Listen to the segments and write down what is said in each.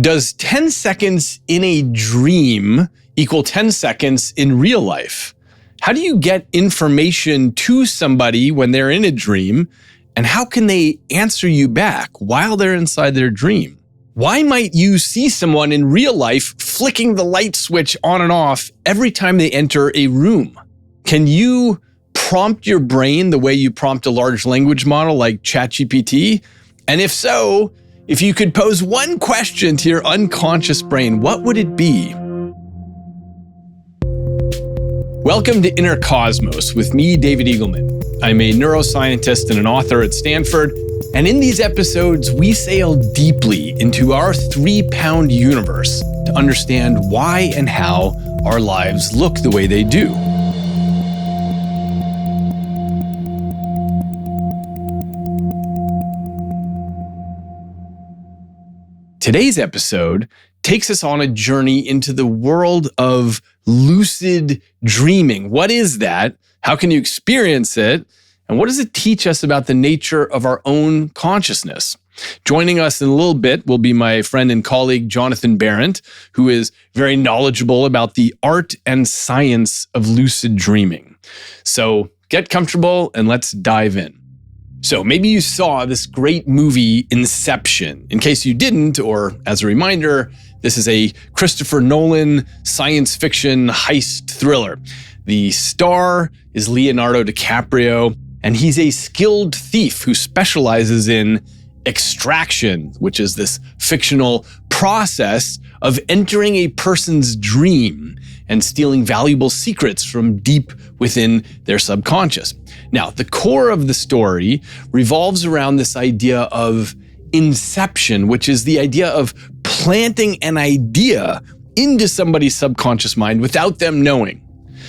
Does 10 seconds in a dream equal 10 seconds in real life? How do you get information to somebody when they're in a dream? And how can they answer you back while they're inside their dream? Why might you see someone in real life flicking the light switch on and off every time they enter a room? Can you prompt your brain the way you prompt a large language model like ChatGPT? And if so, if you could pose one question to your unconscious brain, what would it be? Welcome to Inner Cosmos with me, David Eagleman. I'm a neuroscientist and an author at Stanford, and in these episodes, we sail deeply into our 3-pound universe to understand why and how our lives look the way they do. Today's episode takes us on a journey into the world of lucid dreaming. What is that? How can you experience it? And what does it teach us about the nature of our own consciousness? Joining us in a little bit will be my friend and colleague, Jonathan Berent, who is very knowledgeable about the art and science of lucid dreaming. So get comfortable and let's dive in. So maybe you saw this great movie, Inception. In case you didn't, or as a reminder, this is a Christopher Nolan science fiction heist thriller. The star is Leonardo DiCaprio, and he's a skilled thief who specializes in extraction, which is this fictional process of entering a person's dream and stealing valuable secrets from deep within their subconscious. Now, the core of the story revolves around this idea of inception, which is the idea of planting an idea into somebody's subconscious mind without them knowing.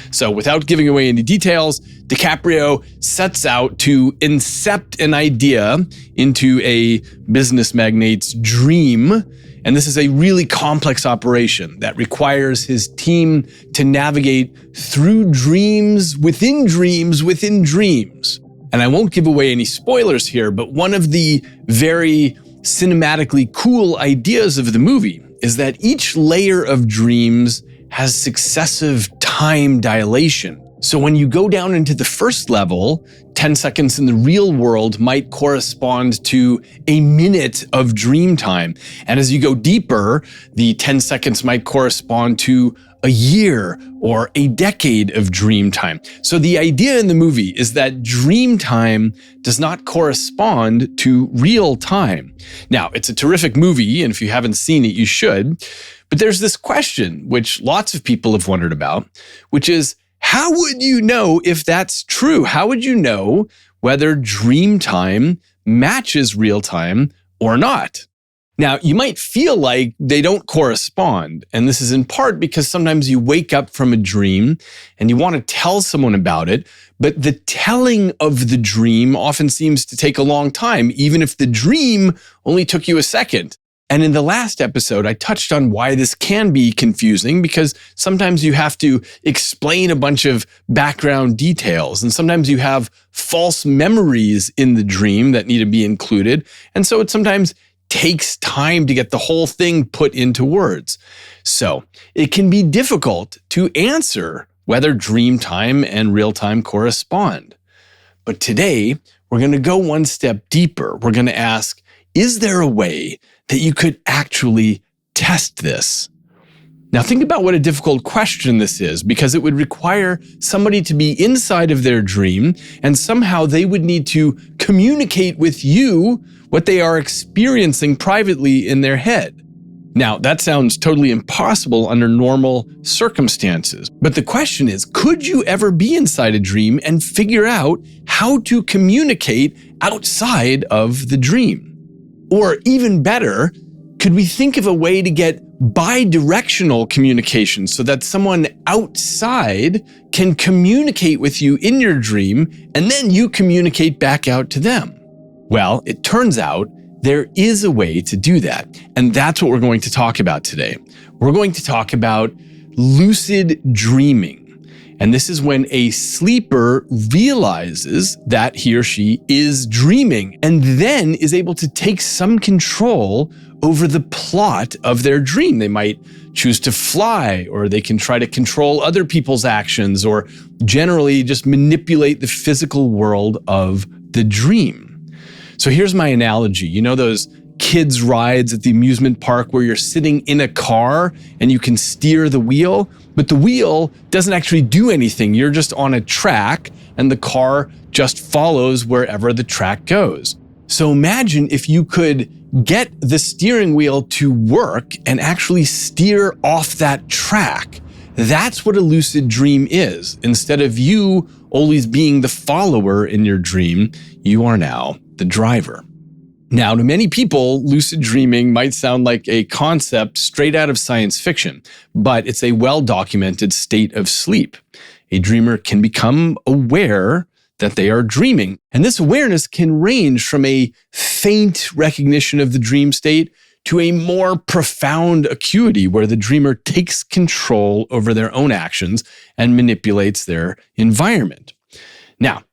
So without giving away any details, DiCaprio sets out to incept an idea into a business magnate's dream. And this is a really complex operation that requires his team to navigate through dreams within dreams within dreams. And I won't give away any spoilers here, but one of the very cinematically cool ideas of the movie is that each layer of dreams has successive time dilation. So when you go down into the first level, 10 seconds in the real world might correspond to a minute of dream time. And as you go deeper, the 10 seconds might correspond to a year or a decade of dream time. So the idea in the movie is that dream time does not correspond to real time. Now, it's a terrific movie, and if you haven't seen it, you should. But there's this question, which lots of people have wondered about, which is, how would you know if that's true? How would you know whether dream time matches real time or not? Now, you might feel like they don't correspond, and this is in part because sometimes you wake up from a dream and you want to tell someone about it, but the telling of the dream often seems to take a long time, even if the dream only took you a second. And in the last episode, I touched on why this can be confusing because sometimes you have to explain a bunch of background details, and sometimes you have false memories in the dream that need to be included. And so it sometimes takes time to get the whole thing put into words. So it can be difficult to answer whether dream time and real time correspond. But today, we're going to go one step deeper. We're going to ask, is there a way that you could actually test this? Now think about what a difficult question this is, because it would require somebody to be inside of their dream, and somehow they would need to communicate with you what they are experiencing privately in their head. Now, that sounds totally impossible under normal circumstances. But the question is, could you ever be inside a dream and figure out how to communicate outside of the dream? Or even better, could we think of a way to get bidirectional communication so that someone outside can communicate with you in your dream and then you communicate back out to them? Well, it turns out there is a way to do that. And that's what we're going to talk about today. We're going to talk about lucid dreaming. And this is when a sleeper realizes that he or she is dreaming and then is able to take some control over the plot of their dream. They might choose to fly, or they can try to control other people's actions, or generally just manipulate the physical world of the dream. So here's my analogy. You know those kids' rides at the amusement park where you're sitting in a car and you can steer the wheel, but the wheel doesn't actually do anything. You're just on a track and the car just follows wherever the track goes. So imagine if you could get the steering wheel to work and actually steer off that track. That's what a lucid dream is. Instead of you always being the follower in your dream, you are now the driver. Now, to many people, lucid dreaming might sound like a concept straight out of science fiction, but it's a well-documented state of sleep. A dreamer can become aware that they are dreaming. And this awareness can range from a faint recognition of the dream state to a more profound acuity where the dreamer takes control over their own actions and manipulates their environment. Now,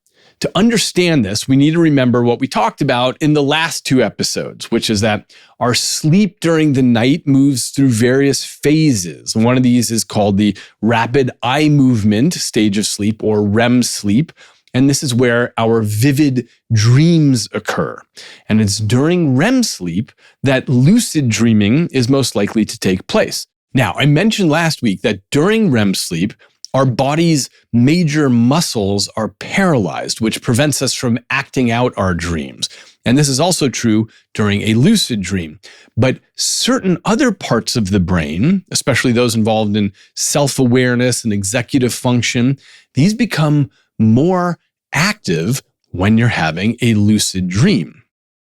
to understand this, we need to remember what we talked about in the last two episodes, which is that our sleep during the night moves through various phases. One of these is called the rapid eye movement stage of sleep, or REM sleep. And this is where our vivid dreams occur. And it's during REM sleep that lucid dreaming is most likely to take place. Now, I mentioned last week that during REM sleep, our body's major muscles are paralyzed, which prevents us from acting out our dreams. And this is also true during a lucid dream. But certain other parts of the brain, especially those involved in self-awareness and executive function, these become more active when you're having a lucid dream.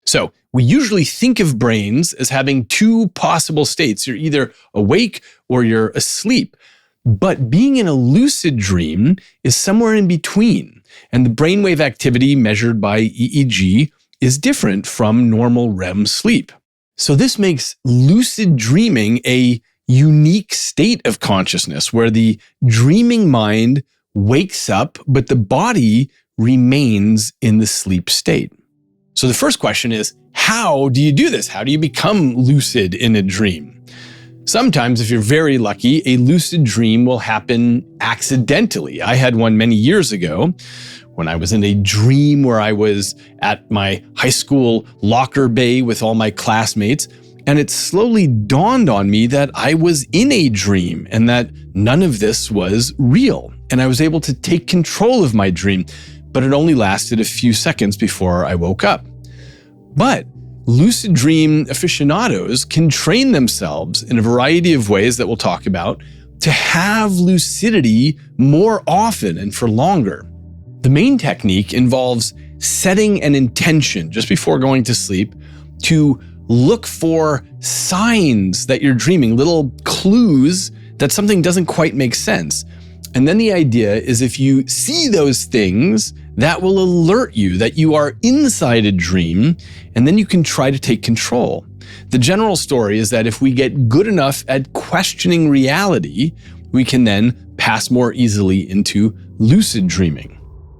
So we usually think of brains as having two possible states. You're either awake or you're asleep. But being in a lucid dream is somewhere in between. And the brainwave activity measured by EEG is different from normal REM sleep. So this makes lucid dreaming a unique state of consciousness where the dreaming mind wakes up, but the body remains in the sleep state. So the first question is, how do you do this? How do you become lucid in a dream? Sometimes, if you're very lucky, a lucid dream will happen accidentally. I had one many years ago when I was in a dream where I was at my high school locker bay with all my classmates, and it slowly dawned on me that I was in a dream and that none of this was real. And I was able to take control of my dream, but it only lasted a few seconds before I woke up. But lucid dream aficionados can train themselves in a variety of ways that we'll talk about to have lucidity more often and for longer. The main technique involves setting an intention just before going to sleep to look for signs that you're dreaming, little clues that something doesn't quite make sense. And then the idea is if you see those things, that will alert you that you are inside a dream, and then you can try to take control. The general story is that if we get good enough at questioning reality, we can then pass more easily into lucid dreaming.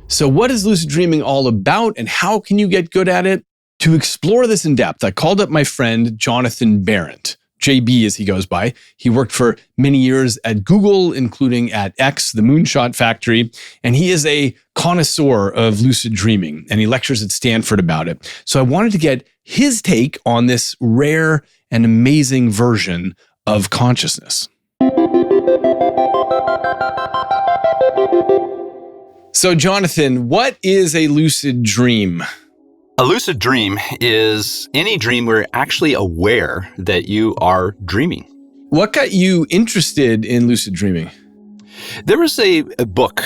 So what is lucid dreaming all about, and how can you get good at it? To explore this in depth, I called up my friend Jonathan Berent. JB as he goes by. He worked for many years at Google, including at X, the Moonshot Factory, and he is a connoisseur of lucid dreaming, and he lectures at Stanford about it. So I wanted to get his take on this rare and amazing version of consciousness. So Jonathan, what is a lucid dream? A lucid dream is any dream where you're actually aware that you are dreaming. What got you interested in lucid dreaming? There was a book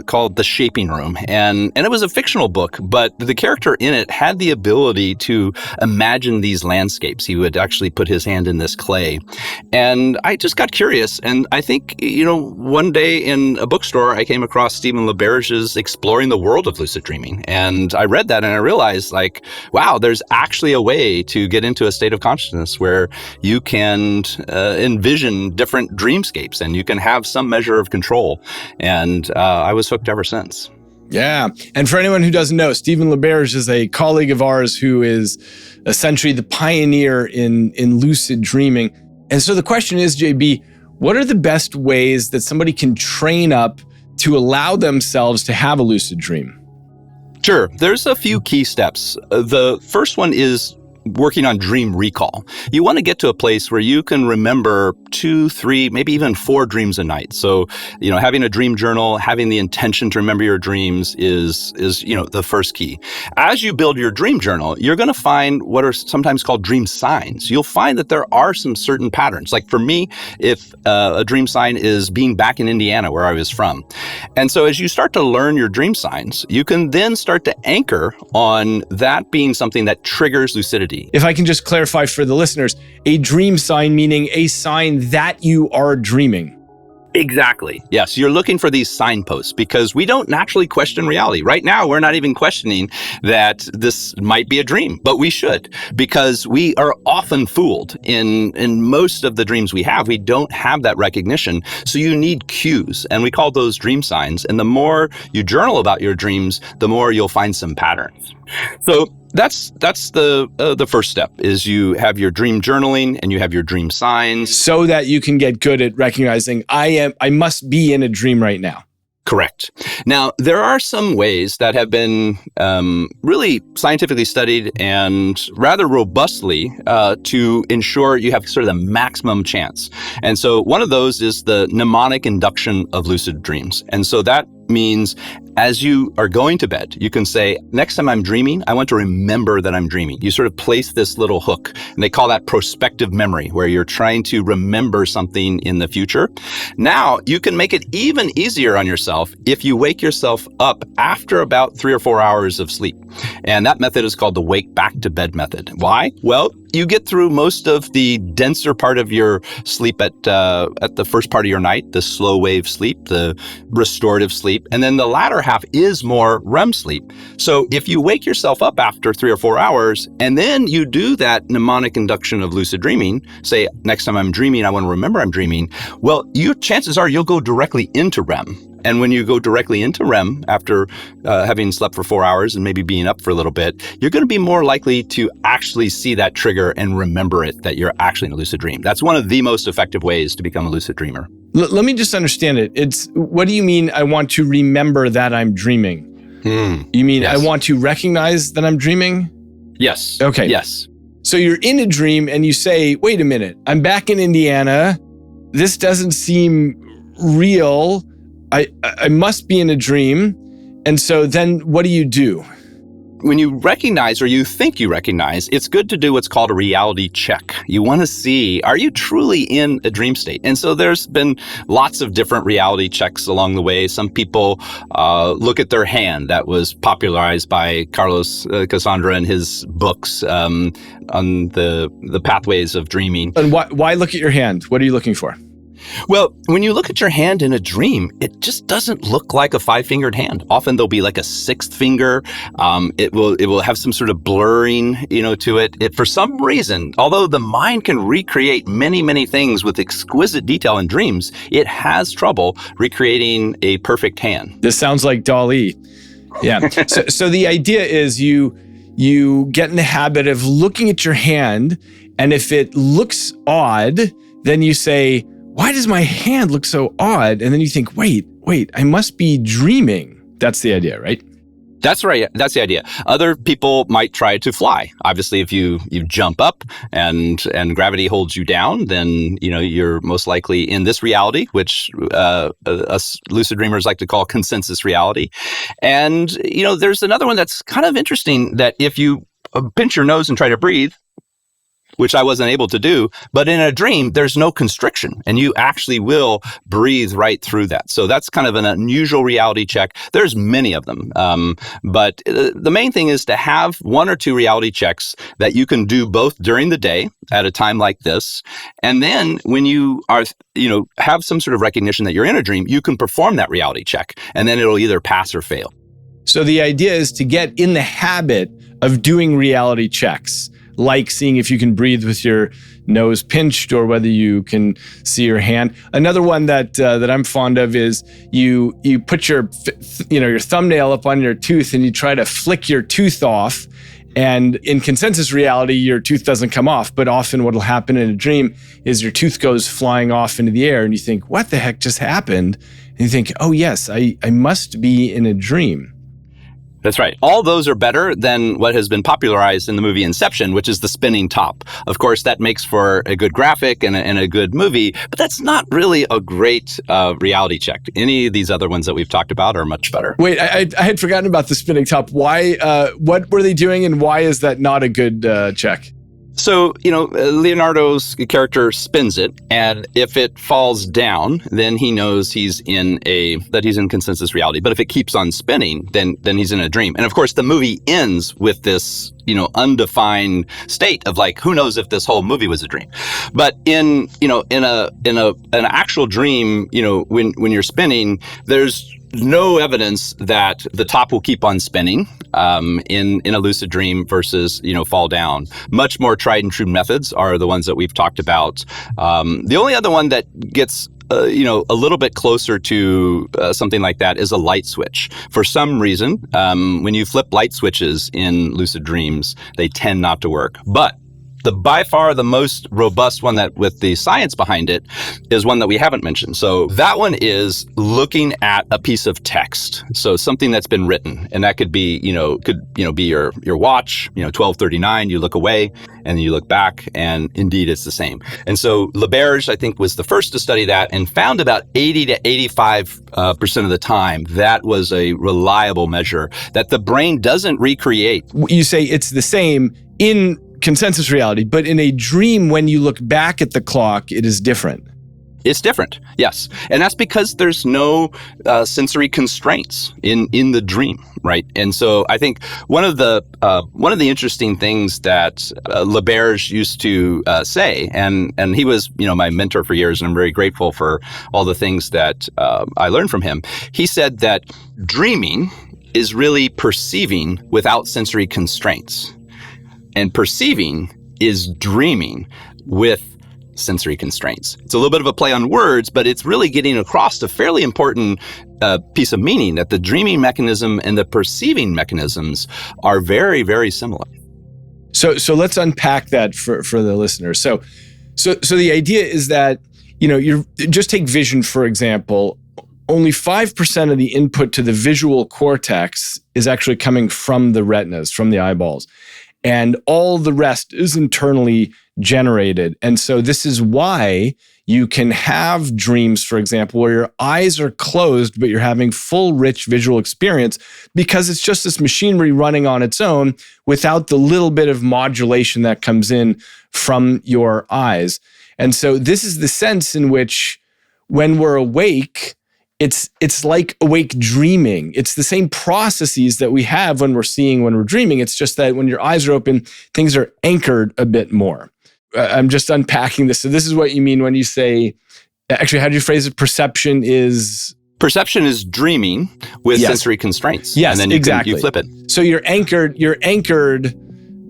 called The Shaping Room, and it was a fictional book, but the character in it had the ability to imagine these landscapes. He would actually put his hand in this clay. And I just got curious, and I think, one day in a bookstore, I came across Stephen LaBerge's Exploring the World of Lucid Dreaming. And I read that and I realized, wow, there's actually a way to get into a state of consciousness where you can envision different dreamscapes and you can have some measure of control. And I was hooked ever since. Yeah. And for anyone who doesn't know, Stephen LaBerge is a colleague of ours who is essentially the pioneer in lucid dreaming. And so the question is, JB, what are the best ways that somebody can train up to allow themselves to have a lucid dream? Sure. There's a few key steps. The first one is working on dream recall. You want to get to a place where you can remember 2, 3, maybe even 4 dreams a night. So, having a dream journal, having the intention to remember your dreams is the first key. As you build your dream journal, you're going to find what are sometimes called dream signs. You'll find that there are some certain patterns. Like for me, if a dream sign is being back in Indiana, where I was from. And so as you start to learn your dream signs, you can then start to anchor on that being something that triggers lucidity. If I can just clarify for the listeners, a dream sign meaning a sign that you are dreaming. Exactly. Yes, you're looking for these signposts because we don't naturally question reality. Right now, we're not even questioning that this might be a dream, but we should, because we are often fooled in most of the dreams we have. We don't have that recognition. So you need cues, and we call those dream signs. And the more you journal about your dreams, the more you'll find some patterns. So that's the first step is you have your dream journaling and you have your dream signs. So that you can get good at recognizing I must be in a dream right now. Correct. Now, there are some ways that have been really scientifically studied and rather robustly to ensure you have sort of the maximum chance. And so one of those is the mnemonic induction of lucid dreams. And so that means as you are going to bed, you can say, next time I'm dreaming, I want to remember that I'm dreaming. You sort of place this little hook, and they call that prospective memory, where you're trying to remember something in the future. Now, you can make it even easier on yourself if you wake yourself up after about 3 or 4 hours of sleep. And that method is called the wake back to bed method. Why? Well, you get through most of the denser part of your sleep at the first part of your night, the slow wave sleep, the restorative sleep, and then the latter half is more REM sleep. So if you wake yourself up after 3 or 4 hours, and then you do that mnemonic induction of lucid dreaming, say, next time I'm dreaming, I want to remember I'm dreaming, well, chances are you'll go directly into REM. And when you go directly into REM after having slept for 4 hours and maybe being up for a little bit, you're going to be more likely to actually see that trigger and remember it, that you're actually in a lucid dream. That's one of the most effective ways to become a lucid dreamer. Let me just understand it. What do you mean I want to remember that I'm dreaming? You mean yes. I want to recognize that I'm dreaming? Yes. Okay. Yes. So you're in a dream and you say, wait a minute, I'm back in Indiana. This doesn't seem real. I must be in a dream. And so then what do you do? When you recognize, or you think you recognize, it's good to do what's called a reality check. You want to see, are you truly in a dream state? And so there's been lots of different reality checks along the way. Some people look at their hand. That was popularized by Carlos Cassandra in his books on the pathways of dreaming. And why look at your hand? What are you looking for? Well, when you look at your hand in a dream, it just doesn't look like a 5-fingered hand. Often there'll be like a 6th finger. It will have some sort of blurring, to it. For some reason, although the mind can recreate many, many things with exquisite detail in dreams, it has trouble recreating a perfect hand. This sounds like DALL-E. Yeah. So the idea is you get in the habit of looking at your hand, and if it looks odd, then you say, why does my hand look so odd? And then you think, wait, I must be dreaming. That's the idea, right? That's right. That's the idea. Other people might try to fly. Obviously, if you jump up and gravity holds you down, then you're most likely in this reality, which us lucid dreamers like to call consensus reality. And there's another one that's kind of interesting, that if you pinch your nose and try to breathe, which I wasn't able to do, but in a dream, there's no constriction, and you actually will breathe right through that. So that's kind of an unusual reality check. There's many of them, but the main thing is to have 1 or 2 reality checks that you can do both during the day at a time like this, and then when you are, have some sort of recognition that you're in a dream, you can perform that reality check, and then it'll either pass or fail. So the idea is to get in the habit of doing reality checks, like seeing if you can breathe with your nose pinched or whether you can see your hand. Another one that I'm fond of is you put your thumbnail up on your tooth and you try to flick your tooth off. And in consensus reality, your tooth doesn't come off. But often what will happen in a dream is your tooth goes flying off into the air and you think, what the heck just happened? And you think, oh yes, I must be in a dream. That's right. All those are better than what has been popularized in the movie Inception, which is the spinning top. Of course, that makes for a good graphic and a good movie, but that's not really a great reality check. Any of these other ones that we've talked about are much better. Wait, I had forgotten about the spinning top. Why? What were they doing, and why is that not a good check? So, Leonardo's character spins it, and if it falls down, then he knows he's in consensus reality. But if it keeps on spinning, then he's in a dream. And of course, the movie ends with this, undefined state of like, who knows if this whole movie was a dream. But in an actual dream, when you're spinning, there's no evidence that the top will keep on spinning in a lucid dream versus fall down. Much more tried and true methods are the ones that we've talked about. The only other one that gets a little bit closer to something like that is a light switch. For some reason, when you flip light switches in lucid dreams, they tend not to work. But by far the most robust one that with the science behind it is one that we haven't mentioned. So that one is looking at a piece of text. So something that's been written, and that could be, be your watch, 12:39, you look away and then you look back and indeed it's the same. And so LaBerge, I think, was the first to study that and found about 80 to 85% of the time that was a reliable measure that the brain doesn't recreate. You say it's the same in consensus reality, but in a dream, when you look back at the clock, it is different. It's different, yes. And that's because there's no sensory constraints in the dream, right? And so I think one of the interesting things that LaBerge used to say, and he was my mentor for years, and I'm very grateful for all the things that I learned from him. He said that dreaming is really perceiving without sensory constraints. And perceiving is dreaming with sensory constraints. It's a little bit of a play on words, but it's really getting across a fairly important piece of meaning that the dreaming mechanism and the perceiving mechanisms are very, very similar. So let's unpack that for the listeners. So the idea is that, you just take vision, for example. Only 5% of the input to the visual cortex is actually coming from the retinas, from the eyeballs. And all the rest is internally generated. And so this is why you can have dreams, for example, where your eyes are closed, but you're having full, rich visual experience, because it's just this machinery running on its own without the little bit of modulation that comes in from your eyes. And so this is the sense in which when we're awake, it's like awake dreaming. It's the same processes that we have when we're seeing, when we're dreaming. It's just that when your eyes are open, things are anchored a bit more. I'm just unpacking this. So this is what you mean when you say, actually, how do you phrase it? Perception is dreaming with sensory constraints. Yes, and then exactly. You flip it. So you're anchored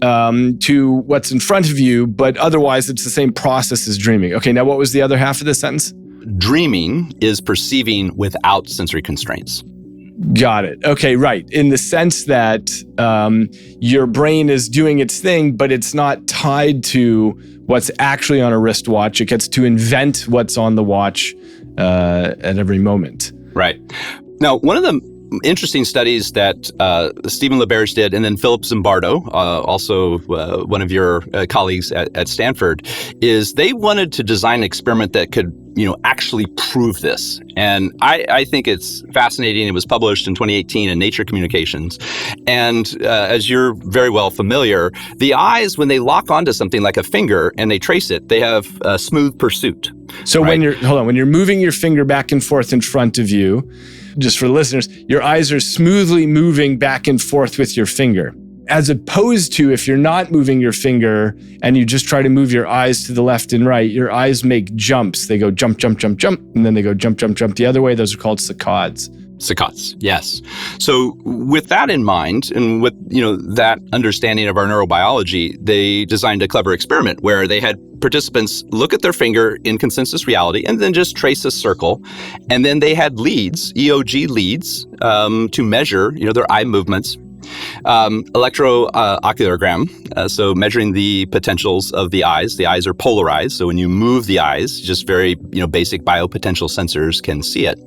to what's in front of you, but otherwise it's the same process as dreaming. Okay, now what was the other half of the sentence? Dreaming is perceiving without sensory constraints. Got it. Okay, right. In the sense that your brain is doing its thing, but it's not tied to what's actually on a wristwatch. It gets to invent what's on the watch at every moment. Right. Now, one of the interesting studies that Stephen LaBerge did, and then Philip Zimbardo, also one of your colleagues at Stanford, is they wanted to design an experiment that could actually prove this. And I think it's fascinating. It was published in 2018 in Nature Communications. And as you're very well familiar, the eyes, when they lock onto something like a finger and they trace it, they have a smooth pursuit. So right? when you're moving your finger back and forth in front of you, just for the listeners, your eyes are smoothly moving back and forth with your finger. As opposed to if you're not moving your finger and you just try to move your eyes to the left and right, your eyes make jumps. They go jump, jump, jump, jump, and then they go jump, jump, jump the other way. Those are called saccades. Saccades, yes. So with that in mind, and with that understanding of our neurobiology, they designed a clever experiment where they had participants look at their finger in consensus reality and then just trace a circle. And then they had leads, EOG leads, to measure their eye movements. Electrooculogram, so measuring the potentials of the eyes. The eyes are polarized, so when you move the eyes, just very basic biopotential sensors can see it.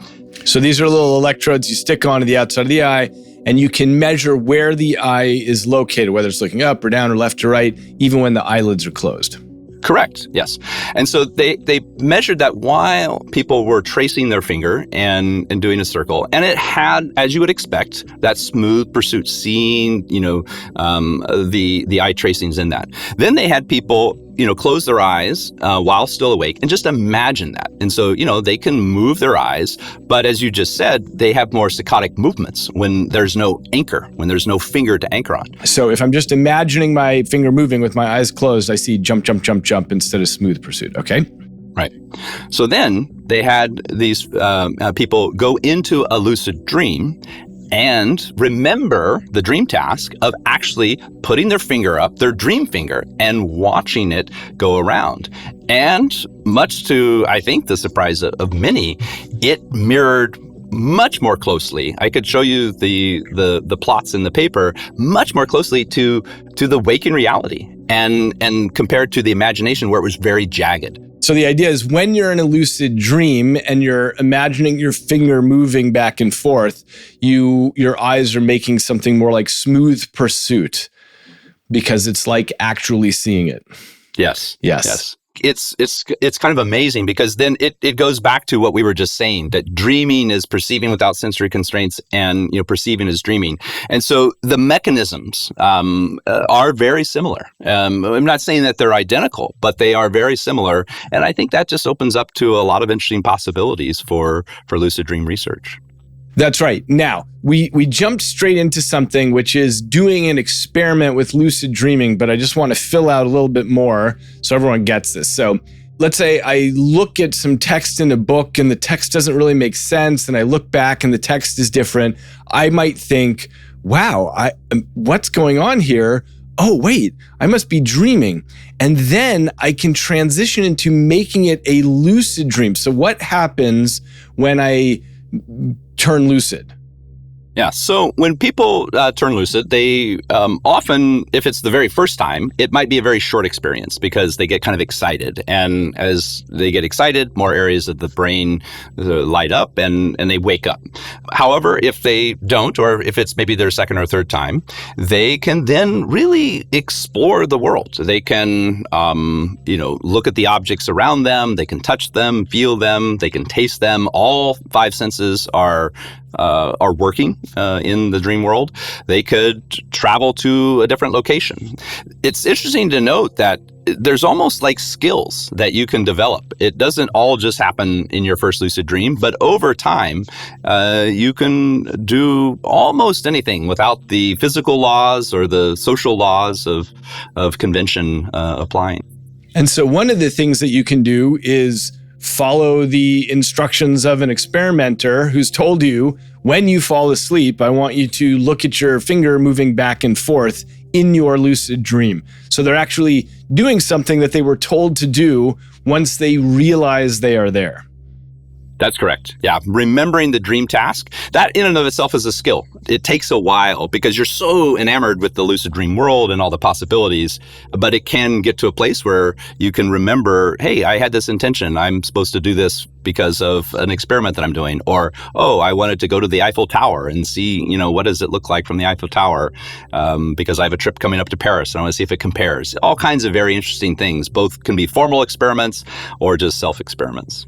So these are little electrodes you stick onto the outside of the eye, and you can measure where the eye is located, whether it's looking up or down or left or right, even when the eyelids are closed. Correct, yes. And so they measured that while people were tracing their finger and doing a circle. And it had, as you would expect, that smooth pursuit, seeing, the eye tracings in that. Then they had people, close their eyes while still awake and just imagine that. And so, they can move their eyes, but as you just said, they have more saccadic movements when there's no anchor, when there's no finger to anchor on. So if I'm just imagining my finger moving with my eyes closed, I see jump, jump, jump, jump instead of smooth pursuit. Okay. Right. So then they had these people go into a lucid dream and remember the dream task of actually putting their finger up, their dream finger, and watching it go around. And much to, I think, the surprise of many, it mirrored much more closely. I could show you the plots in the paper much more closely to the waking reality and compared to the imagination where it was very jagged. So the idea is when you're in a lucid dream and you're imagining your finger moving back and forth, your eyes are making something more like smooth pursuit because it's like actually seeing it. Yes. Yes. It's kind of amazing because then it goes back to what we were just saying, that dreaming is perceiving without sensory constraints and perceiving is dreaming. And so the mechanisms are very similar. I'm not saying that they're identical, but they are very similar. And I think that just opens up to a lot of interesting possibilities for lucid dream research. That's right. Now, we jumped straight into something which is doing an experiment with lucid dreaming, but I just want to fill out a little bit more so everyone gets this. So let's say I look at some text in a book and the text doesn't really make sense, and I look back and the text is different. I might think, wow, what's going on here? Oh, wait, I must be dreaming. And then I can transition into making it a lucid dream. So what happens when I turn lucid? Yeah. So when people turn lucid, they often, if it's the very first time, it might be a very short experience because they get kind of excited. And as they get excited, more areas of the brain light up and they wake up. However, if they don't, or if it's maybe their second or third time, they can then really explore the world. They can, look at the objects around them. They can touch them, feel them. They can taste them. All five senses are working in the dream world. They could travel to a different location. It's interesting to note that there's almost like skills that you can develop. It doesn't all just happen in your first lucid dream, but over time, you can do almost anything without the physical laws or the social laws of convention applying. And so one of the things that you can do is follow the instructions of an experimenter who's told you, when you fall asleep, I want you to look at your finger moving back and forth in your lucid dream. So they're actually doing something that they were told to do once they realize they are there. That's correct. Yeah. Remembering the dream task, that in and of itself is a skill. It takes a while because you're so enamored with the lucid dream world and all the possibilities, but it can get to a place where you can remember, hey, I had this intention. I'm supposed to do this because of an experiment that I'm doing. Or, oh, I wanted to go to the Eiffel Tower and see, what does it look like from the Eiffel Tower? Because I have a trip coming up to Paris and I want to see if it compares. All kinds of very interesting things. Both can be formal experiments or just self-experiments.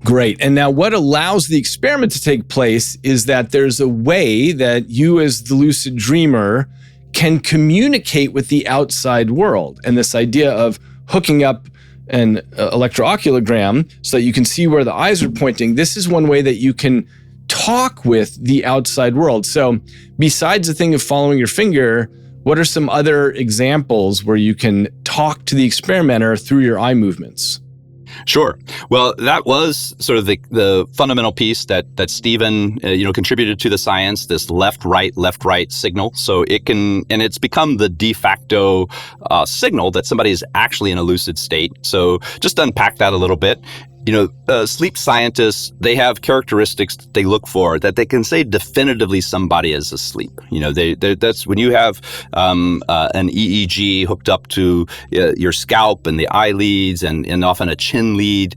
Great. And now what allows the experiment to take place is that there's a way that you as the lucid dreamer can communicate with the outside world. And this idea of hooking up an electrooculogram so that you can see where the eyes are pointing, this is one way that you can talk with the outside world. So besides the thing of following your finger, what are some other examples where you can talk to the experimenter through your eye movements? Sure. Well, that was sort of the fundamental piece that Stephen contributed to the science. This left right signal. So it's become the de facto signal that somebody is actually in a lucid state. So just to unpack that a little bit. Sleep scientists, they have characteristics that they look for that they can say definitively somebody is asleep. That's when you have an EEG hooked up to your scalp and the eyelids and often a chin lead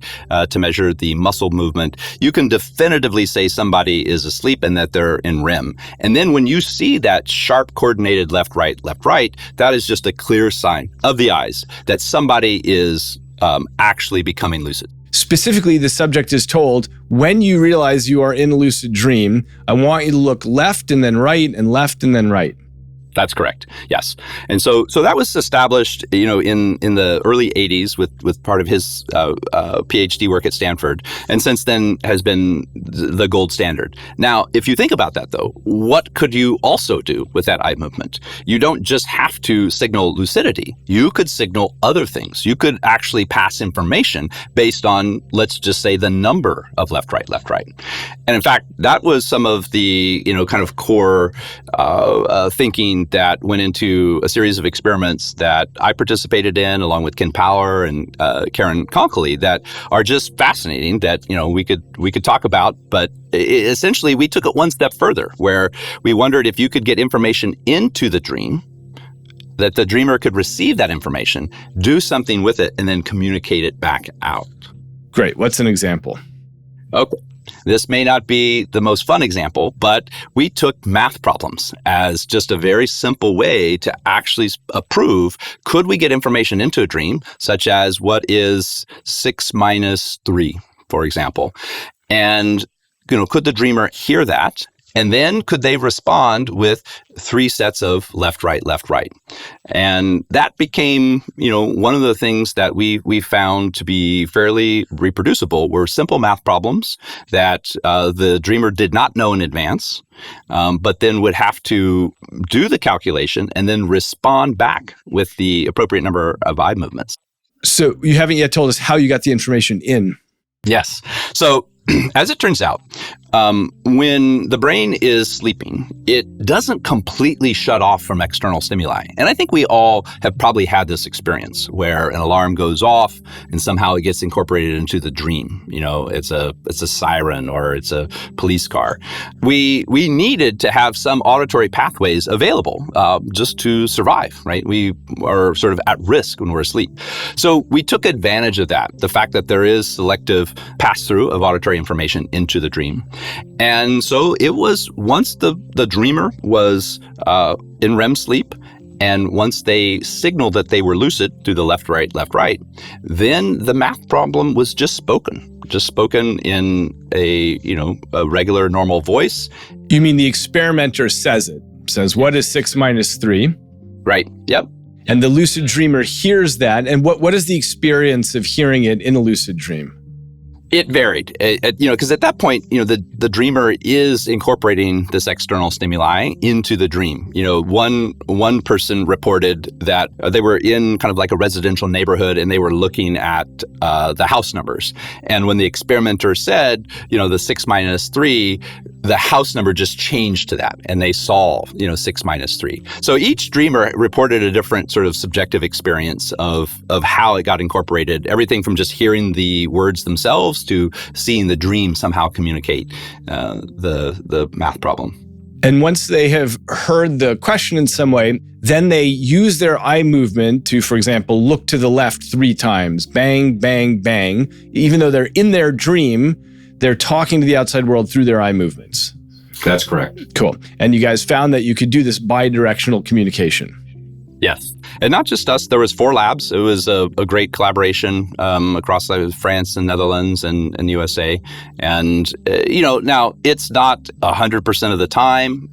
to measure the muscle movement. You can definitively say somebody is asleep and that they're in REM. And then when you see that sharp coordinated left, right, that is just a clear sign of the eyes that somebody is actually becoming lucid. Specifically, the subject is told, when you realize you are in a lucid dream, I want you to look left and then right and left and then right. That's correct. Yes. And so that was established, in the early 80s with part of his PhD work at Stanford, and since then has been the gold standard. Now, if you think about that, though, what could you also do with that eye movement? You don't just have to signal lucidity. You could signal other things. You could actually pass information based on, let's just say, the number of left, right. And in fact, that was some of the, kind of core thinking that went into a series of experiments that I participated in along with Ken Power and Karen Konkoly that are just fascinating that, we could talk about. But essentially, we took it one step further where we wondered if you could get information into the dream, that the dreamer could receive that information, do something with it, and then communicate it back out. Great. What's an example? Okay. This may not be the most fun example, but we took math problems as just a very simple way to actually prove, could we get information into a dream, such as what is 6 minus 3, for example? And, could the dreamer hear that? And then could they respond with 3 sets of left, right. And that became, one of the things that we found to be fairly reproducible were simple math problems that the dreamer did not know in advance, but then would have to do the calculation and then respond back with the appropriate number of eye movements. So you haven't yet told us how you got the information in. Yes. So as it turns out, when the brain is sleeping, it doesn't completely shut off from external stimuli. And I think we all have probably had this experience where an alarm goes off and somehow it gets incorporated into the dream. It's a siren or it's a police car. We needed to have some auditory pathways available just to survive, right? We are sort of at risk when we're asleep. So we took advantage of that, the fact that there is selective pass-through of auditory information into the dream. And so it was once the dreamer was in REM sleep, and once they signaled that they were lucid through the left, right, then the math problem was just spoken in a regular, normal voice. You mean the experimenter says what is 6 minus 3? Right. Yep. And the lucid dreamer hears that. And what is the experience of hearing it in a lucid dream? It varied, because at that point, the dreamer is incorporating this external stimuli into the dream. One person reported that they were in kind of like a residential neighborhood and they were looking at the house numbers. And when the experimenter said, the 6 minus 3, the house number just changed to that, and they saw, 6 minus 3. So each dreamer reported a different sort of subjective experience of how it got incorporated, everything from just hearing the words themselves to seeing the dream somehow communicate the math problem. And once they have heard the question in some way, then they use their eye movement to, for example, look to the left 3 times, bang, bang, bang. Even though they're in their dream, they're talking to the outside world through their eye movements. That's correct. Cool. And you guys found that you could do this bidirectional communication. Yes. And not just us. There was 4 labs. It was a great collaboration across France and Netherlands and USA. And, now it's not 100% of the time,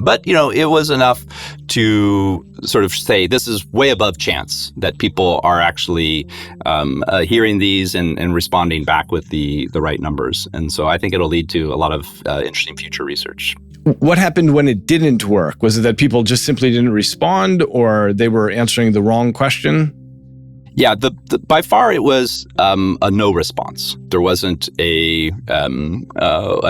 but, it was enough to sort of say this is way above chance that people are actually hearing these and responding back with the right numbers. And so I think it'll lead to a lot of interesting future research. What happened when it didn't work? Was it that people just simply didn't respond, or they were answering the wrong question? Yeah, by far it was a no response. There wasn't an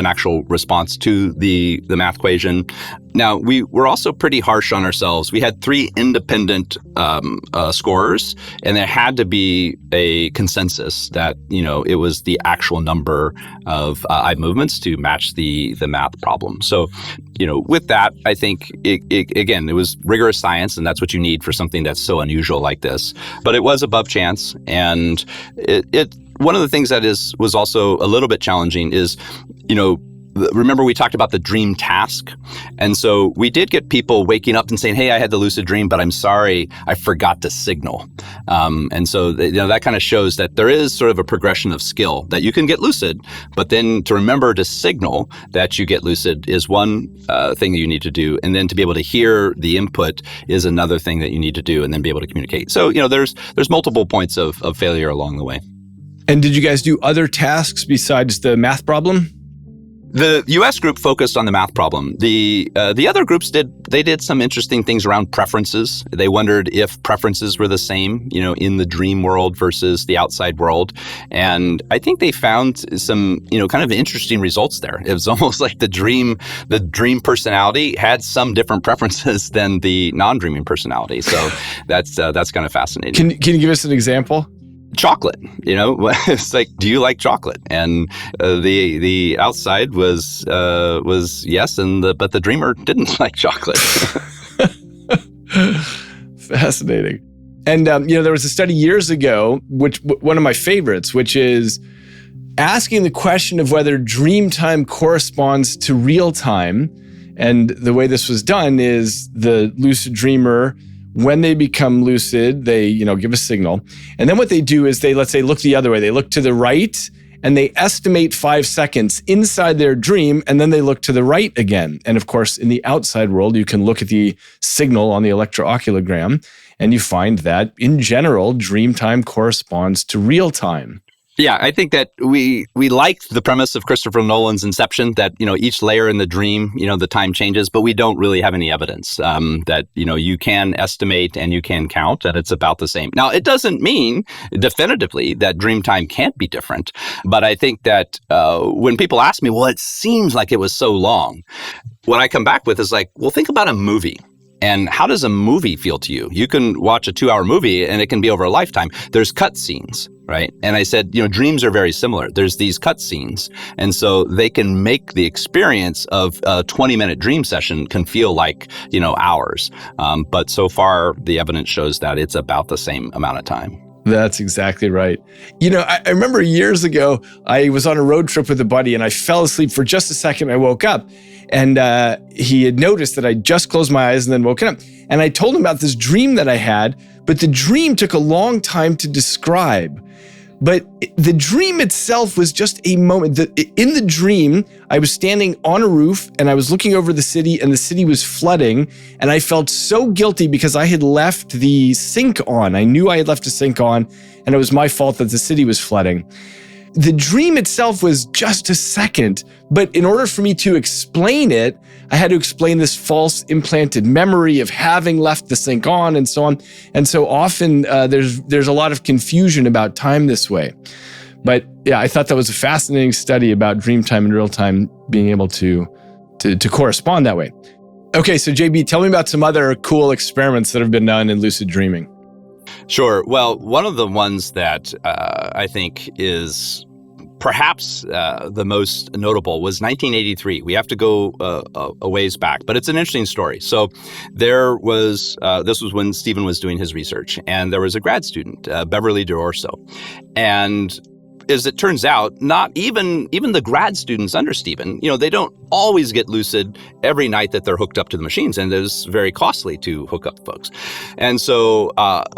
actual response to the math equation. Now, we were also pretty harsh on ourselves. We had 3 independent scorers, and there had to be a consensus that, it was the actual number of eye movements to match the math problem. So, with that, I think, it was rigorous science, and that's what you need for something that's so unusual like this. But it was above chance, and one of the things that was also a little bit challenging is, remember we talked about the dream task? And so we did get people waking up and saying, hey, I had the lucid dream, but I'm sorry, I forgot to signal. And so that kind of shows that there is sort of a progression of skill that you can get lucid, but then to remember to signal that you get lucid is one thing that you need to do. And then to be able to hear the input is another thing that you need to do, and then be able to communicate. So, there's multiple points of failure along the way. And did you guys do other tasks besides the math problem? The U.S. group focused on the math problem. The other groups did some interesting things around preferences. They wondered if preferences were the same, in the dream world versus the outside world. And I think they found some, kind of interesting results there. It was almost like the dream personality had some different preferences than the non-dreaming personality. So that's kind of fascinating. Can you give us an example? Chocolate, it's like, do you like chocolate? And the outside was yes, but the dreamer didn't like chocolate. Fascinating. And there was a study years ago, which one of my favorites, which is asking the question of whether dream time corresponds to real time. And the way this was done is the lucid dreamer, when they become lucid, they, give a signal. And then what they do is they, let's say, look the other way. They look to the right and they estimate 5 seconds inside their dream, and then they look to the right again. And of course, in the outside world, you can look at the signal on the electrooculogram, and you find that in general, dream time corresponds to real time. Yeah, I think that we liked the premise of Christopher Nolan's Inception, that, each layer in the dream, the time changes, but we don't really have any evidence that, you can estimate and you can count that it's about the same. Now, it doesn't mean definitively that dream time can't be different, but I think that when people ask me, well, it seems like it was so long, what I come back with is like, well, think about a movie. And how does a movie feel to you? You can watch a 2-hour movie and it can be over a lifetime. There's cut scenes, right? And I said, dreams are very similar. There's these cut scenes. And so they can make the experience of a 20-minute dream session can feel like, hours. But so far, the evidence shows that it's about the same amount of time. That's exactly right. I remember years ago, I was on a road trip with a buddy and I fell asleep for just a second. I woke up and he had noticed that I just closed my eyes and then woken up. And I told him about this dream that I had, but the dream took a long time to describe. But the dream itself was just a moment. In the dream, I was standing on a roof and I was looking over the city and the city was flooding. And I felt so guilty because I had left the sink on. I knew I had left the sink on and it was my fault that the city was flooding. The dream itself was just a second, but in order for me to explain it, I had to explain this false implanted memory of having left the sink on and so on. And so often there's a lot of confusion about time this way. But yeah, I thought that was a fascinating study about dream time and real time being able to correspond that way. Okay, so JB, tell me about some other cool experiments that have been done in lucid dreaming. Sure. Well, one of the ones that I think is perhaps the most notable was 1983. We have to go a ways back, but it's an interesting story. So there was, this was when Stephen was doing his research, and there was a grad student, Beverly DeOrso. And as it turns out, not even the grad students under Stephen, they don't always get lucid every night that they're hooked up to the machines, and it is very costly to hook up folks. And so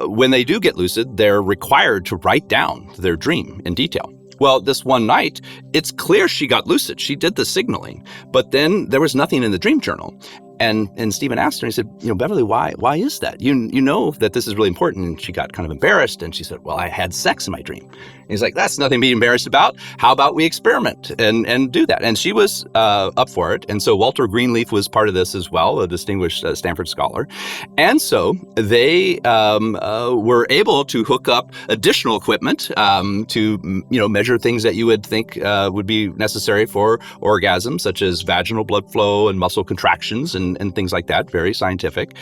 when they do get lucid, they're required to write down their dream in detail. Well, this one night, it's clear she got lucid. She did the signaling, but then there was nothing in the dream journal. And Stephen asked her, he said, Beverly, why is that? You know that this is really important. And she got kind of embarrassed. And she said, well, I had sex in my dream. And he's like, that's nothing to be embarrassed about. How about we experiment and do that? And she was up for it. And so Walter Greenleaf was part of this as well, a distinguished Stanford scholar. And so they were able to hook up additional equipment to measure things that you would think would be necessary for orgasm, such as vaginal blood flow and muscle contractions and things like that, very scientific.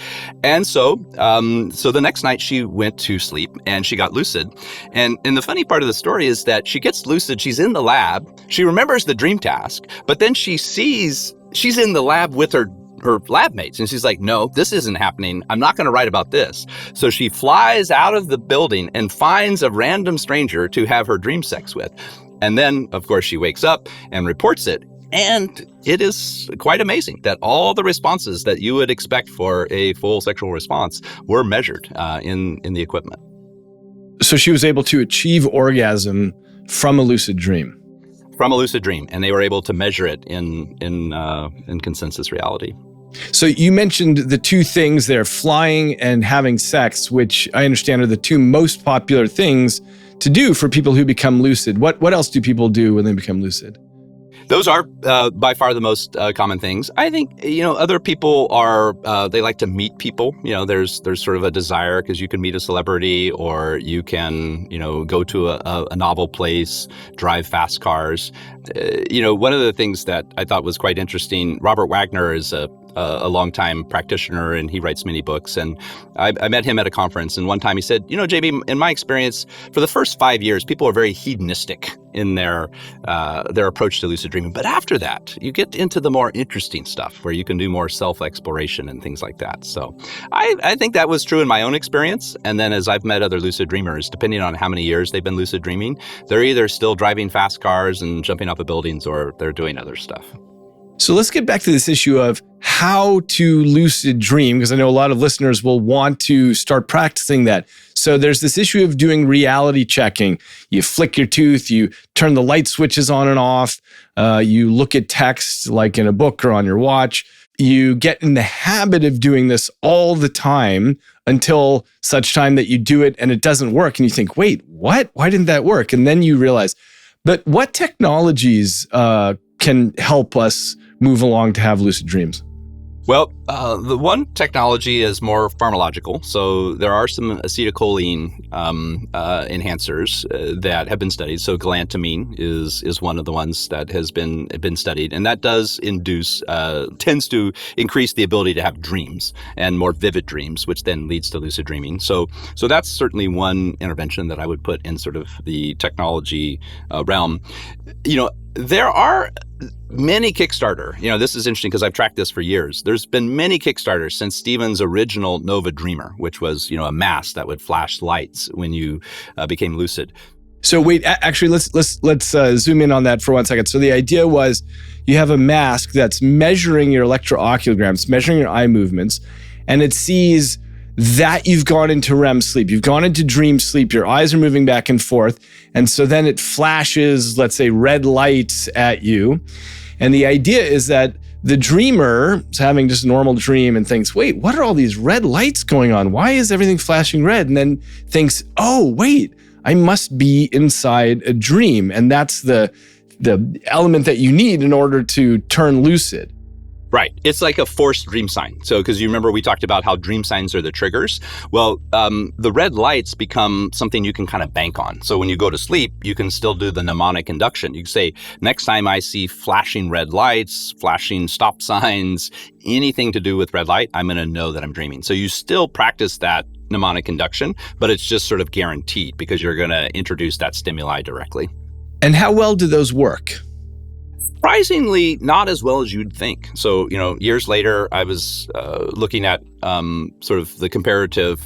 And so the next night she went to sleep and she got lucid. And the funny part of the story is that she gets lucid, she's in the lab, she remembers the dream task, but then she sees she's in the lab with her lab mates. And she's like, no, this isn't happening. I'm not going to write about this. So she flies out of the building and finds a random stranger to have her dream sex with. And then, of course, she wakes up and reports it. And it is quite amazing that all the responses that you would expect for a full sexual response were measured in the equipment. So she was able to achieve orgasm from a lucid dream. From a lucid dream, and they were able to measure it in consensus reality. So you mentioned the two things there, flying and having sex, which I understand are the two most popular things to do for people who become lucid. What else do people do when they become lucid? Those are by far the most common things. I think, other people are, they like to meet people. There's sort of a desire because you can meet a celebrity or you can, go to a novel place, drive fast cars. One of the things that I thought was quite interesting, Robert Wagner is a longtime practitioner and he writes many books. And I met him at a conference and one time he said, JB, in my experience, for the first 5 years, people are very hedonistic in their approach to lucid dreaming. But after that, you get into the more interesting stuff where you can do more self-exploration and things like that. So I think that was true in my own experience. And then as I've met other lucid dreamers, depending on how many years they've been lucid dreaming, they're either still driving fast cars and jumping off of buildings or they're doing other stuff. So let's get back to this issue of how to lucid dream, because I know a lot of listeners will want to start practicing that. So there's this issue of doing reality checking. You flick your tooth, you turn the light switches on and off, you look at text like in a book or on your watch. You get in the habit of doing this all the time until such time that you do it and it doesn't work. And you think, wait, what? Why didn't that work? And then you realize, but what technologies can help us move along to have lucid dreams? Well, the one technology is more pharmacological. So there are some acetylcholine enhancers that have been studied. So galantamine is one of the ones that has been studied. And that does tends to increase the ability to have dreams and more vivid dreams, which then leads to lucid dreaming. So that's certainly one intervention that I would put in sort of the technology realm. There are many Kickstarter. This is interesting because I've tracked this for years. There's been many Kickstarters since Stephen's original Nova Dreamer, which was, a mask that would flash lights when you became lucid. So wait, actually, let's zoom in on that for 1 second. So the idea was you have a mask that's measuring your electrooculograms, measuring your eye movements, and it sees that you've gone into REM sleep. You've gone into dream sleep. Your eyes are moving back and forth. And so then it flashes, let's say, red lights at you. And the idea is that the dreamer is having just a normal dream and thinks, wait, what are all these red lights going on? Why is everything flashing red? And then thinks, oh, wait, I must be inside a dream. And that's the element that you need in order to turn lucid. Right. It's like a forced dream sign. So, because you remember we talked about how dream signs are the triggers. Well, the red lights become something you can kind of bank on. So when you go to sleep, you can still do the mnemonic induction. You can say, next time I see flashing red lights, flashing stop signs, anything to do with red light, I'm going to know that I'm dreaming. So you still practice that mnemonic induction, but it's just sort of guaranteed because you're going to introduce that stimuli directly. And how well do those work? Surprisingly, not as well as you'd think. So, years later, I was looking at sort of the comparative.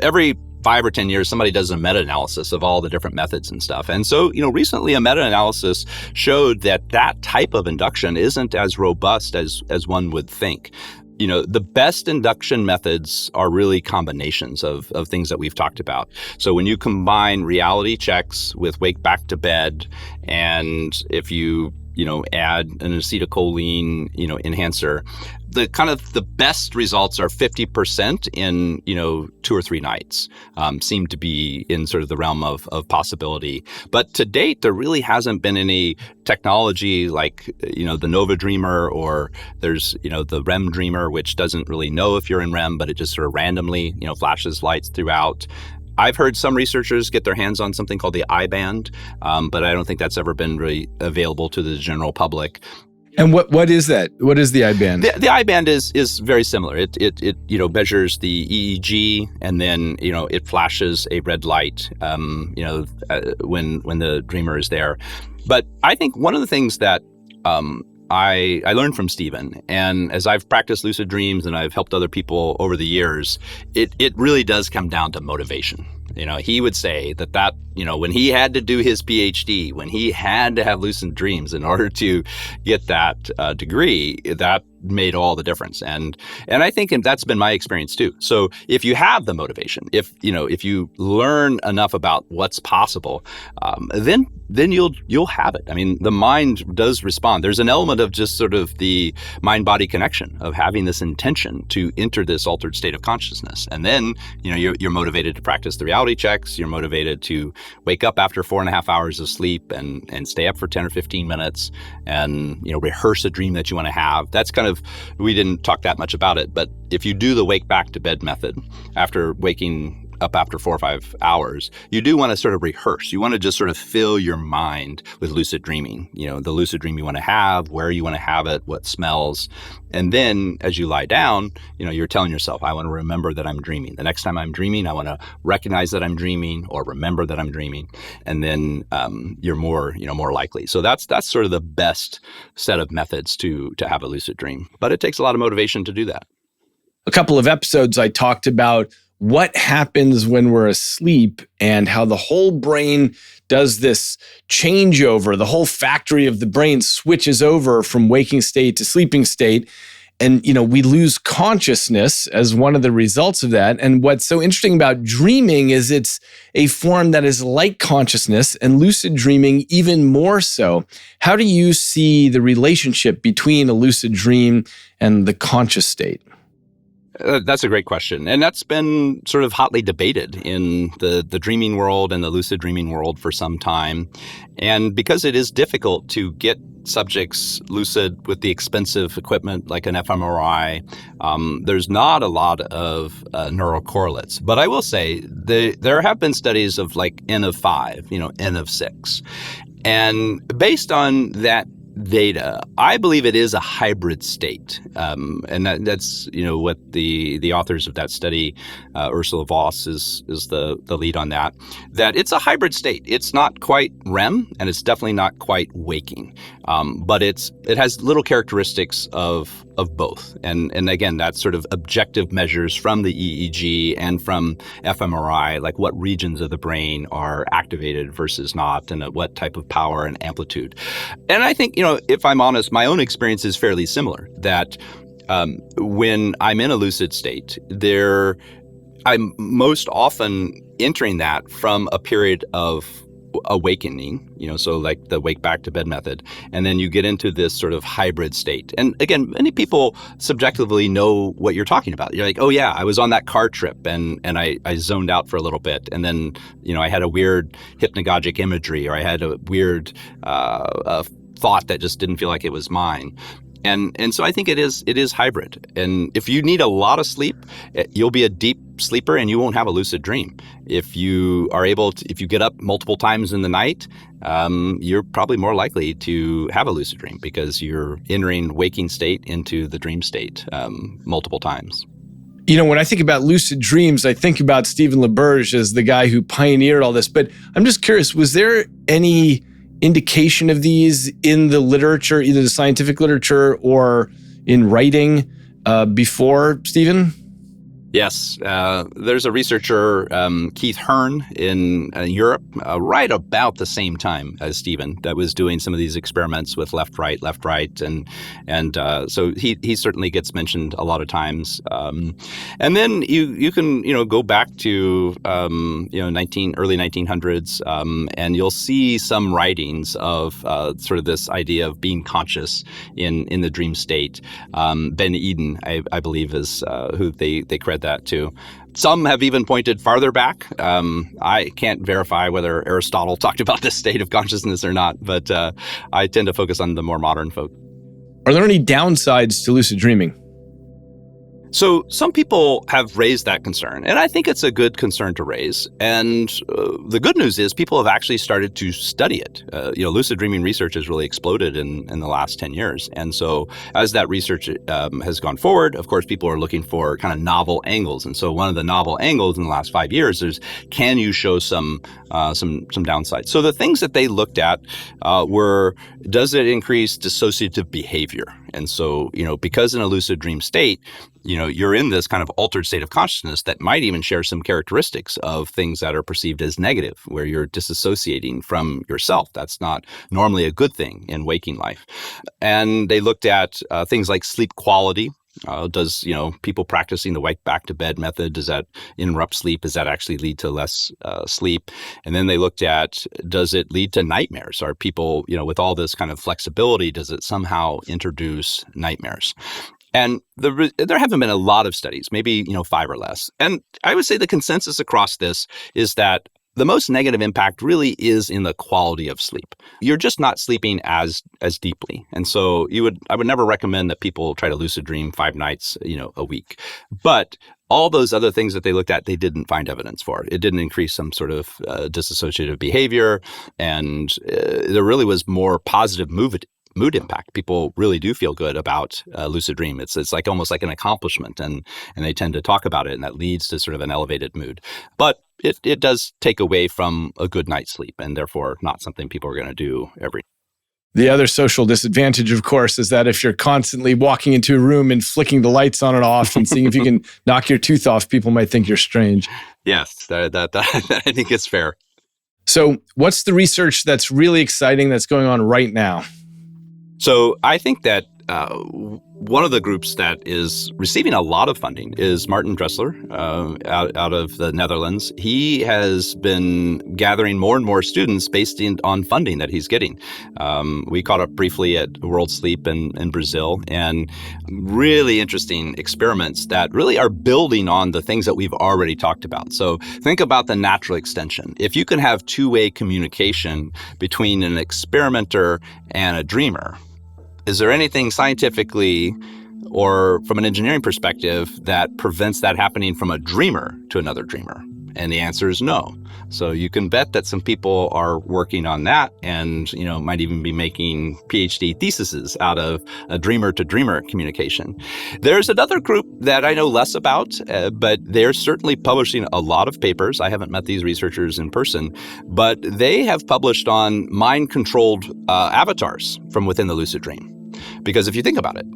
Every 5 or 10 years, somebody does a meta-analysis of all the different methods and stuff. And so, recently a meta-analysis showed that type of induction isn't as robust as one would think. The best induction methods are really combinations of things that we've talked about. So when you combine reality checks with wake back to bed, and if you add an acetylcholine, enhancer, the best results are 50% in, 2 or 3 nights, seem to be in sort of the realm of possibility. But to date, there really hasn't been any technology like, the Nova Dreamer, or there's, the REM Dreamer, which doesn't really know if you're in REM, but it just sort of randomly, flashes lights throughout. I've heard some researchers get their hands on something called the I-band, but I don't think that's ever been really available to the general public. And what is that? What is the I-band? The I-band is very similar. It measures the EEG, and then it flashes a red light when the dreamer is there. But I think one of the things that I learned from Stephen, and as I've practiced lucid dreams and I've helped other people over the years, it really does come down to motivation. He would say that when he had to do his PhD, when he had to have lucid dreams in order to get that degree, that made all the difference. And I think that's been my experience too. So if you have the motivation, if you learn enough about what's possible, then you'll have it. I mean, the mind does respond. There's an element of just sort of the mind-body connection of having this intention to enter this altered state of consciousness. And then, you're motivated to practice the reality checks. You're motivated to wake up after 4.5 hours of sleep and stay up for 10 or 15 minutes and, rehearse a dream that you want to have. That's kind of, we didn't talk that much about it, but if you do the wake back to bed method after waking up after 4 or 5 hours, you do want to sort of rehearse. You want to just sort of fill your mind with lucid dreaming, the lucid dream you want to have, where you want to have it, what smells. And then as you lie down, you're telling yourself, I want to remember that I'm dreaming. The next time I'm dreaming, I want to recognize that I'm dreaming or remember that I'm dreaming. And then you're more likely. So that's sort of the best set of methods to have a lucid dream. But it takes a lot of motivation to do that. A couple of episodes I talked about what happens when we're asleep and how the whole brain does this changeover. The whole factory of the brain switches over from waking state to sleeping state. And, we lose consciousness as one of the results of that. And what's so interesting about dreaming is it's a form that is like consciousness, and lucid dreaming even more so. How do you see the relationship between a lucid dream and the conscious state? That's a great question. And that's been sort of hotly debated in the dreaming world and the lucid dreaming world for some time. And because it is difficult to get subjects lucid with the expensive equipment like an fMRI, there's not a lot of neural correlates. But I will say there have been studies of like N of 5, N of 6. And based on that data, I believe it is a hybrid state. And that's, what the authors of that study, Ursula Voss is the lead on that it's a hybrid state. It's not quite REM, and it's definitely not quite waking. But it has little characteristics of both. And again, that's sort of objective measures from the EEG and from fMRI, like what regions of the brain are activated versus not, and at what type of power and amplitude. And I think, if I'm honest, my own experience is fairly similar, that when I'm in a lucid state, I'm most often entering that from a period of awakening, so like the wake back to bed method. And then you get into this sort of hybrid state. And again, many people subjectively know what you're talking about. You're like, oh yeah, I was on that car trip and I zoned out for a little bit. And then, I had a weird hypnagogic imagery, or I had a weird thought that just didn't feel like it was mine. And so I think it is hybrid. And if you need a lot of sleep, you'll be a deep sleeper and you won't have a lucid dream. If you get up multiple times in the night, you're probably more likely to have a lucid dream because you're entering waking state into the dream state multiple times. When I think about lucid dreams, I think about Stephen LaBerge as the guy who pioneered all this. But I'm just curious, was there any indication of these in the literature, either the scientific literature or in writing before, Stephen? Yes, there's a researcher, Keith Hearn, in Europe, right about the same time as Stephen, that was doing some of these experiments with left, right, and so he certainly gets mentioned a lot of times. And then you can go back to early 1900s, and you'll see some writings of sort of this idea of being conscious in the dream state. Ben Eden, I believe, is who they credit that to. Some have even pointed farther back. I can't verify whether Aristotle talked about this state of consciousness or not, but I tend to focus on the more modern folk. Are there any downsides to lucid dreaming? So some people have raised that concern, and I think it's a good concern to raise. And the good news is people have actually started to study it. Lucid dreaming research has really exploded in the last 10 years. And so as that research has gone forward, of course, people are looking for kind of novel angles. And so one of the novel angles in the last 5 years is, can you show some downsides? So the things that they looked at were, does it increase dissociative behavior? And so, because in a lucid dream state, you're in this kind of altered state of consciousness that might even share some characteristics of things that are perceived as negative, where you're disassociating from yourself. That's not normally a good thing in waking life. And they looked at things like sleep quality. Does people practicing the wake back to bed method, does that interrupt sleep? Does that actually lead to less sleep? And then they looked at, does it lead to nightmares? Are people, with all this kind of flexibility, does it somehow introduce nightmares? And there haven't been a lot of studies, maybe 5 or less. And I would say the consensus across this is that the most negative impact really is in the quality of sleep. You're just not sleeping as deeply. And so I would never recommend that people try to lucid dream 5 nights, a week. But all those other things that they looked at, they didn't find evidence for. It didn't increase some sort of dissociative behavior. And there really was more positive mood impact. People really do feel good about lucid dream. It's like almost like an accomplishment, and they tend to talk about it, and that leads to sort of an elevated mood. But it does take away from a good night's sleep, and therefore not something people are going to do every. The other social disadvantage, of course, is that if you're constantly walking into a room and flicking the lights on and off and seeing if you can knock your tooth off, people might think you're strange. Yes, that I think it's fair. So what's the research that's really exciting that's going on right now? So I think that one of the groups that is receiving a lot of funding is Martin Dressler out of the Netherlands. He has been gathering more and more students based on funding that he's getting. We caught up briefly at World Sleep in Brazil, and really interesting experiments that really are building on the things that we've already talked about. So think about the natural extension. If you can have two-way communication between an experimenter and a dreamer, is there anything scientifically or from an engineering perspective that prevents that happening from a dreamer to another dreamer? And the answer is no. So you can bet that some people are working on that and, might even be making PhD theses out of a dreamer to dreamer communication. There's another group that I know less about, but they're certainly publishing a lot of papers. I haven't met these researchers in person, but they have published on mind-controlled avatars from within the lucid dream. Because if you think about it,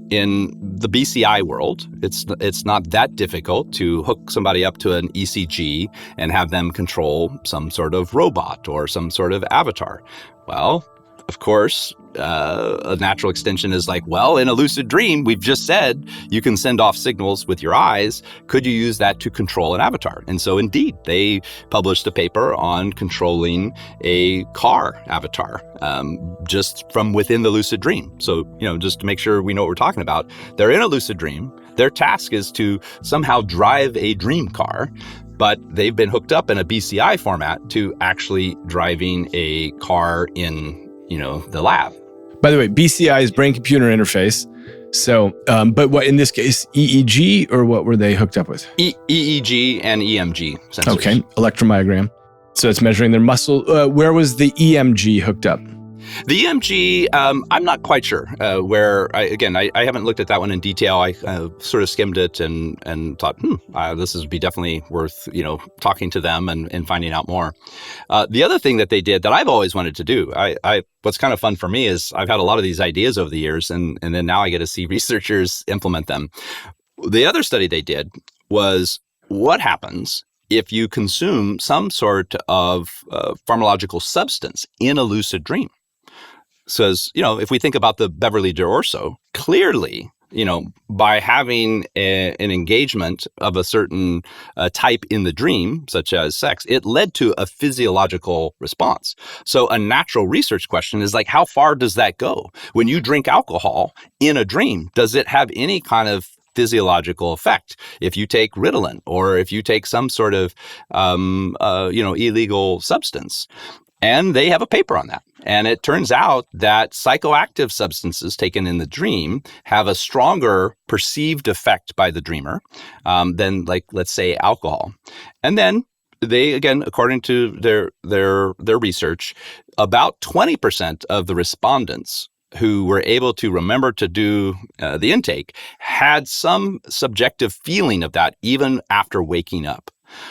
in the BCI world, it's not that difficult to hook somebody up to an ECG and have them control some sort of robot or some sort of avatar. Well, of course, a natural extension is like, well, in a lucid dream, we've just said you can send off signals with your eyes. Could you use that to control an avatar? And so indeed, they published a paper on controlling a car avatar just from within the lucid dream. So, just to make sure we know what we're talking about, they're in a lucid dream. Their task is to somehow drive a dream car, but they've been hooked up in a BCI format to actually driving a car in the lab. By the way, BCI is brain-computer interface. So, but what in this case, EEG, or what were they hooked up with? EEG and EMG sensors. Okay, electromyogram. So it's measuring their muscle. Where was the EMG hooked up? The EMG, I'm not quite sure where. I haven't looked at that one in detail. I sort of skimmed it and thought, this would be definitely worth talking to them and finding out more. The other thing that they did that I've always wanted to do, what's kind of fun for me is I've had a lot of these ideas over the years, and then now I get to see researchers implement them. The other study they did was what happens if you consume some sort of pharmacological substance in a lucid dream. So, if we think about the Beverly D'Orso, clearly, by having an engagement of a certain type in the dream, such as sex, it led to a physiological response. So a natural research question is like, how far does that go? When you drink alcohol in a dream, does it have any kind of physiological effect? If you take Ritalin or if you take some sort of, illegal substance. And they have a paper on that. And it turns out that psychoactive substances taken in the dream have a stronger perceived effect by the dreamer than, like, let's say, alcohol. And then they, again, according to their research, about 20% of the respondents who were able to remember to do the intake had some subjective feeling of that even after waking up.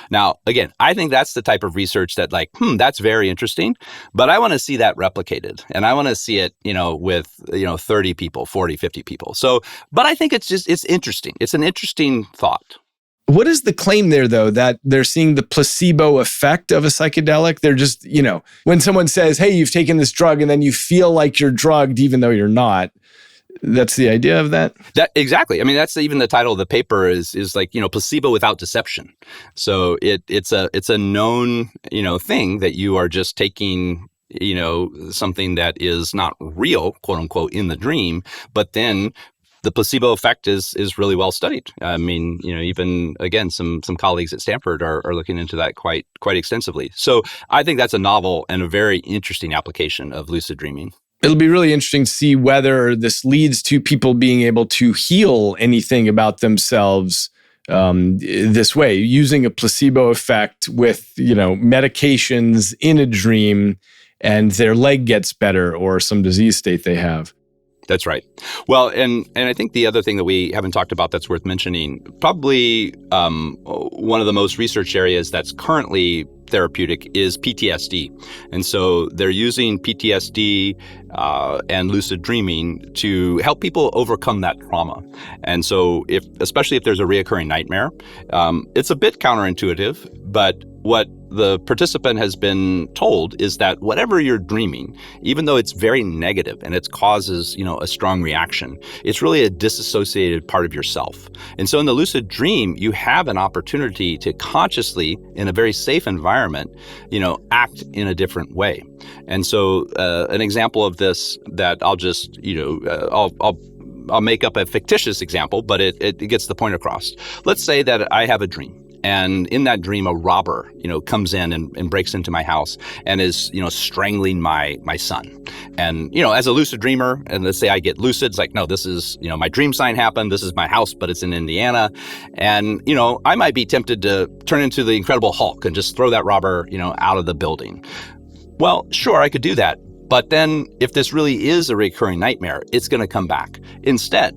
Now, again, I think that's the type of research that that's very interesting, but I want to see that replicated. And I want to see it, with, 30 people, 40, 50 people. So, but I think it's interesting. It's an interesting thought. What is the claim there, though, that they're seeing the placebo effect of a psychedelic? They're just, when someone says, hey, you've taken this drug and then you feel like you're drugged, even though you're not. That's the idea of that? Exactly. I mean, that's even the title of the paper is like, placebo without deception. So it's a known, thing that you are just taking, something that is not real, quote unquote, in the dream, but then the placebo effect is really well studied. I mean, even, again, some colleagues at Stanford are looking into that quite extensively. So I think that's a novel and a very interesting application of lucid dreaming. It'll be really interesting to see whether this leads to people being able to heal anything about themselves this way, using a placebo effect with, medications in a dream, and their leg gets better or some disease state they have. That's right. Well, and I think the other thing that we haven't talked about that's worth mentioning, probably one of the most researched areas that's currently therapeutic is PTSD. And so they're using PTSD and lucid dreaming to help people overcome that trauma. And so especially if there's a reoccurring nightmare, it's a bit counterintuitive, but what the participant has been told is that whatever you're dreaming, even though it's very negative and it causes, a strong reaction, it's really a disassociated part of yourself. And so in the lucid dream, you have an opportunity to consciously, in a very safe environment, act in a different way. And so an example of this that I'll just, I'll make up a fictitious example, but it gets the point across. Let's say that I have a dream. And in that dream, a robber, comes in and breaks into my house and is, strangling my son. And, as a lucid dreamer, and let's say I get lucid, it's like, no, this is, my dream sign happened. This is my house, but it's in Indiana. And, I might be tempted to turn into the Incredible Hulk and just throw that robber, out of the building. Well, sure, I could do that. But then if this really is a recurring nightmare, it's going to come back. Instead,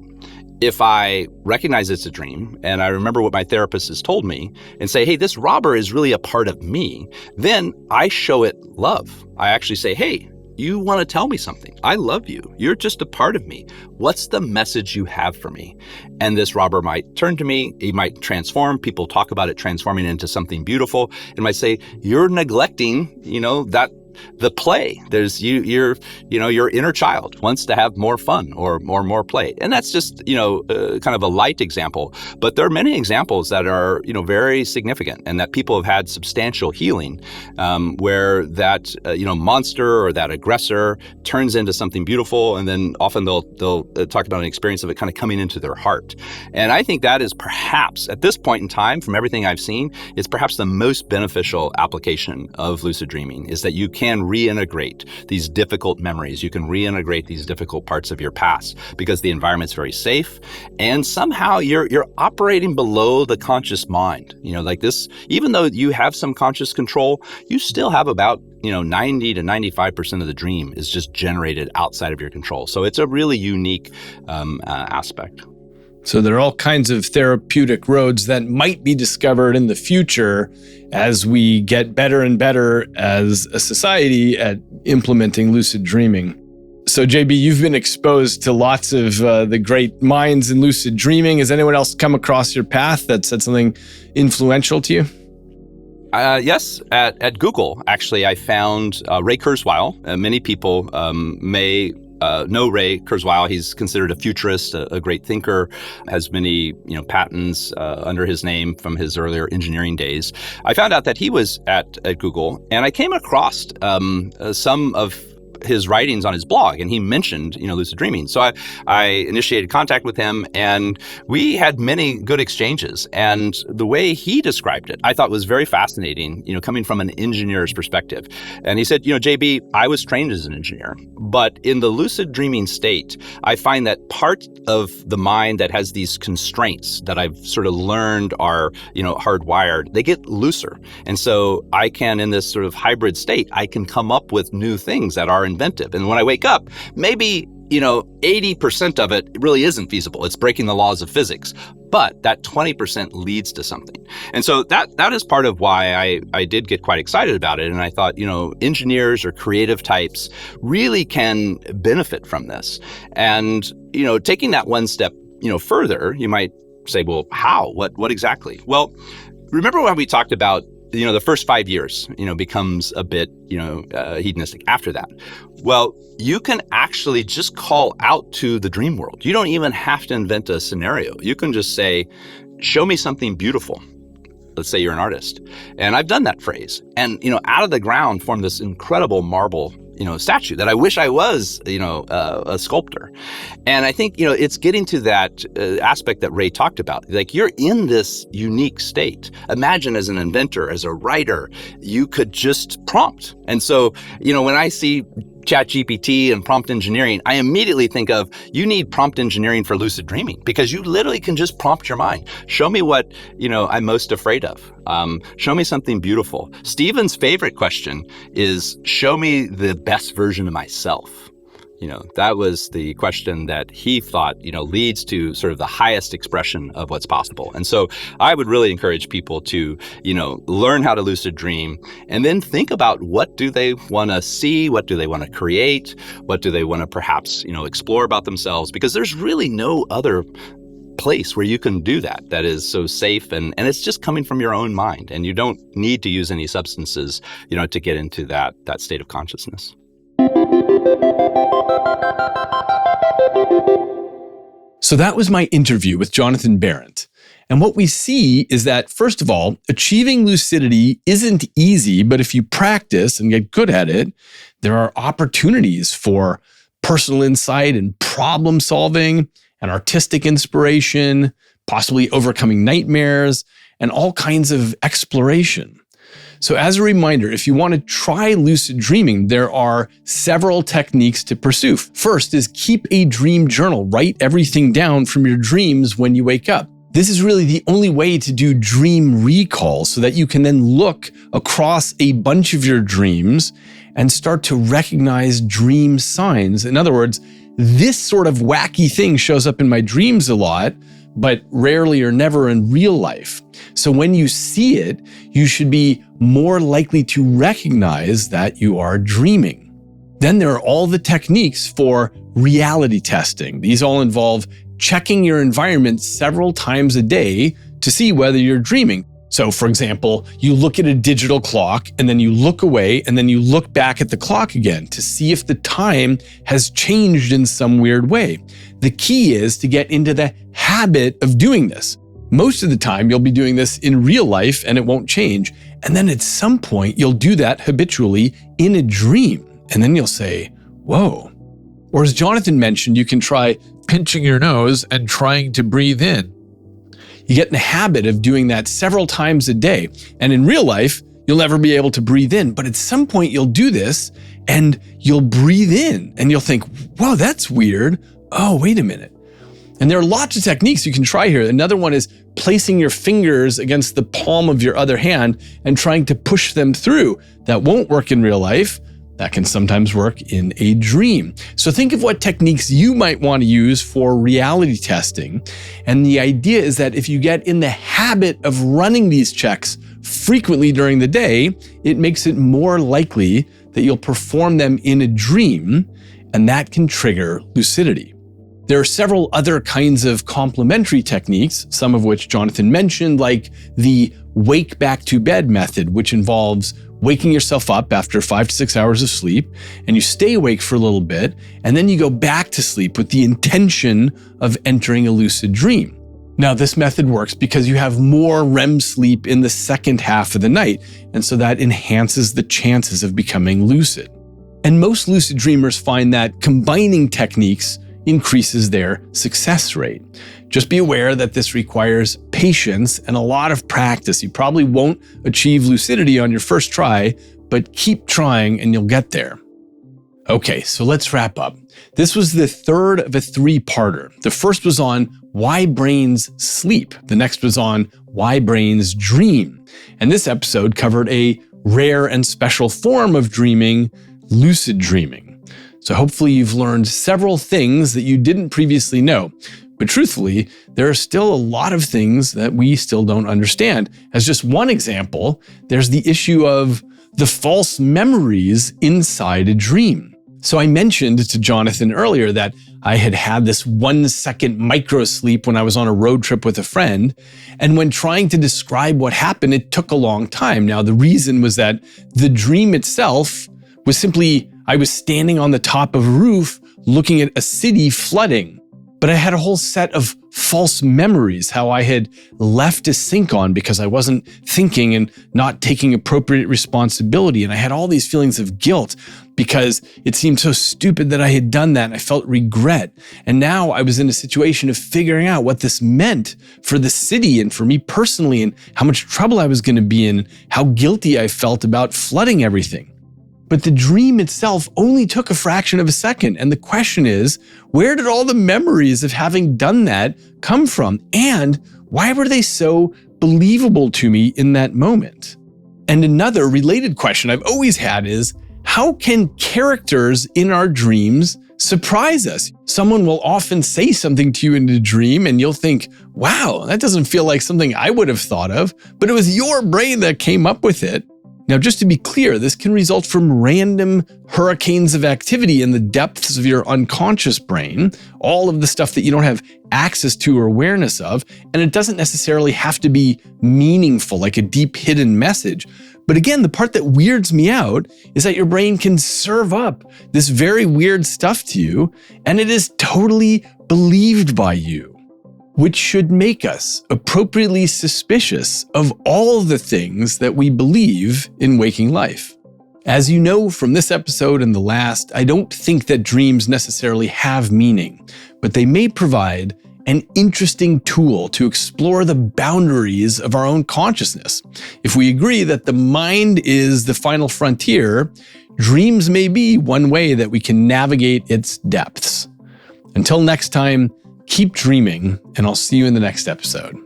if I recognize it's a dream and I remember what my therapist has told me and say, hey, this robber is really a part of me, then I show it love. I actually say, hey, you want to tell me something. I love you. You're just a part of me. What's the message you have for me? And this robber might turn to me. He might transform. People talk about it transforming into something beautiful and might say, you're neglecting, the play. There's your inner child wants to have more fun or more play. And that's just, kind of a light example. But there are many examples that are, very significant and that people have had substantial healing where that, monster or that aggressor turns into something beautiful. And then often they'll talk about an experience of it kind of coming into their heart. And I think that is perhaps, at this point in time, from everything I've seen, it's perhaps the most beneficial application of lucid dreaming is that you can reintegrate these difficult memories. You can reintegrate these difficult parts of your past because the environment's very safe. And somehow you're operating below the conscious mind. Like this, even though you have some conscious control, you still have about 90 to 95% of the dream is just generated outside of your control. So it's a really unique aspect. So there are all kinds of therapeutic roads that might be discovered in the future as we get better and better as a society at implementing lucid dreaming. So JB, you've been exposed to lots of the great minds in lucid dreaming. Has anyone else come across your path that said something influential to you? Yes, at Google, actually, I found Ray Kurzweil. Many people may know Ray Kurzweil. He's considered a futurist, a great thinker, has many patents under his name from his earlier engineering days. I found out that he was at Google, and I came across some of his writings on his blog, and he mentioned, lucid dreaming. So I initiated contact with him, and we had many good exchanges. And the way he described it, I thought was very fascinating, coming from an engineer's perspective. And he said, JB, I was trained as an engineer, but in the lucid dreaming state, I find that part of the mind that has these constraints that I've sort of learned are, hardwired, they get looser. And so I can, in this sort of hybrid state, I can come up with new things that are inventive. And when I wake up, maybe, 80% of it really isn't feasible. It's breaking the laws of physics. But that 20% leads to something. And so that is part of why I did get quite excited about it. And I thought, engineers or creative types really can benefit from this. And, taking that one step, further, you might say, well, how? What exactly? Well, remember when we talked about the first 5 years, becomes a bit, hedonistic after that. Well, you can actually just call out to the dream world. You don't even have to invent a scenario. You can just say, show me something beautiful. Let's say you're an artist. And I've done that phrase. And, out of the ground formed this incredible marble statue that I wish I was, a sculptor. And I think, it's getting to that aspect that Ray talked about. Like, you're in this unique state. Imagine as an inventor, as a writer, you could just prompt. And so, when I see ChatGPT and prompt engineering, I immediately think of, you need prompt engineering for lucid dreaming, because you literally can just prompt your mind. Show me what, I'm most afraid of. Show me something beautiful. Stephen's favorite question is, show me the best version of myself. That was the question that he thought, leads to sort of the highest expression of what's possible. And so I would really encourage people to, learn how to lucid dream, and then think about, what do they want to see? What do they want to create? What do they want to perhaps, explore about themselves? Because there's really no other place where you can do that is so safe, and it's just coming from your own mind, and you don't need to use any substances, to get into that state of consciousness. So that was my interview with Jonathan Berent. And what we see is that, first of all, achieving lucidity isn't easy, but if you practice and get good at it, there are opportunities for personal insight and problem solving and artistic inspiration, possibly overcoming nightmares, and all kinds of exploration. So as a reminder, if you want to try lucid dreaming, there are several techniques to pursue. First is keep a dream journal. Write everything down from your dreams when you wake up. This is really the only way to do dream recall, so that you can then look across a bunch of your dreams and start to recognize dream signs. In other words, this sort of wacky thing shows up in my dreams a lot, but rarely or never in real life. So when you see it, you should be more likely to recognize that you are dreaming. Then there are all the techniques for reality testing. These all involve checking your environment several times a day to see whether you're dreaming. So for example, you look at a digital clock, and then you look away, and then you look back at the clock again to see if the time has changed in some weird way. The key is to get into the habit of doing this. Most of the time, you'll be doing this in real life and it won't change. And then at some point, you'll do that habitually in a dream. And then you'll say, whoa. Or as Jonathan mentioned, you can try pinching your nose and trying to breathe in. You get in the habit of doing that several times a day. And in real life, you'll never be able to breathe in. But at some point, you'll do this and you'll breathe in and you'll think, whoa, that's weird. Oh, wait a minute. And there are lots of techniques you can try here. Another one is placing your fingers against the palm of your other hand and trying to push them through. That won't work in real life. That can sometimes work in a dream. So think of what techniques you might want to use for reality testing. And the idea is that if you get in the habit of running these checks frequently during the day, it makes it more likely that you'll perform them in a dream. and that can trigger lucidity. There are several other kinds of complementary techniques, some of which Jonathan mentioned, like the wake back to bed method, which involves waking yourself up after 5 to 6 hours of sleep, and you stay awake for a little bit, and then you go back to sleep with the intention of entering a lucid dream. Now, this method works because you have more REM sleep in the second half of the night, and so that enhances the chances of becoming lucid. And most lucid dreamers find that combining techniques increases their success rate. Just be aware that this requires patience and a lot of practice. You probably won't achieve lucidity on your first try, but keep trying and you'll get there. Okay, so let's wrap up. This was the third of a three-parter. The first was on why brains sleep. The next was on why brains dream. And this episode covered a rare and special form of dreaming, lucid dreaming. So hopefully you've learned several things that you didn't previously know. But truthfully, there are still a lot of things that we still don't understand. As just one example, there's the issue of the false memories inside a dream. So I mentioned to Jonathan earlier that I had this 1 second micro sleep when I was on a road trip with a friend. And when trying to describe what happened, it took a long time. Now, the reason was that the dream itself was simply I was standing on the top of a roof looking at a city flooding. But I had a whole set of false memories, how I had left a sink on because I wasn't thinking and not taking appropriate responsibility. And I had all these feelings of guilt because it seemed so stupid that I had done that. And I felt regret. And now I was in a situation of figuring out what this meant for the city and for me personally, and how much trouble I was going to be in, and how guilty I felt about flooding everything. But the dream itself only took a fraction of a second. And the question is, where did all the memories of having done that come from? And why were they so believable to me in that moment? And another related question I've always had is, how can characters in our dreams surprise us? Someone will often say something to you in a dream and you'll think, wow, that doesn't feel like something I would have thought of, but it was your brain that came up with it. Now, just to be clear, this can result from random hurricanes of activity in the depths of your unconscious brain, all of the stuff that you don't have access to or awareness of, and it doesn't necessarily have to be meaningful, like a deep hidden message. But again, the part that weirds me out is that your brain can serve up this very weird stuff to you, and it is totally believed by you, which should make us appropriately suspicious of all the things that we believe in waking life. As you know from this episode and the last, I don't think that dreams necessarily have meaning, but they may provide an interesting tool to explore the boundaries of our own consciousness. If we agree that the mind is the final frontier, dreams may be one way that we can navigate its depths. Until next time, keep dreaming, and I'll see you in the next episode.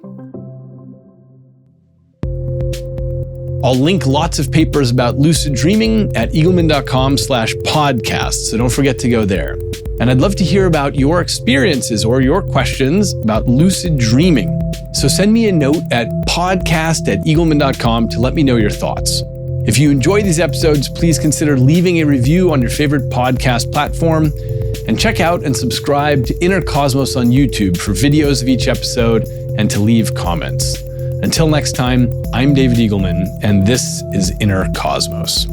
I'll link lots of papers about lucid dreaming at eagleman.com/podcast, so don't forget to go there. And I'd love to hear about your experiences or your questions about lucid dreaming. So send me a note at podcast@eagleman.com to let me know your thoughts. If you enjoy these episodes, please consider leaving a review on your favorite podcast platform, and check out and subscribe to Inner Cosmos on YouTube for videos of each episode and to leave comments. Until next time, I'm David Eagleman, and this is Inner Cosmos.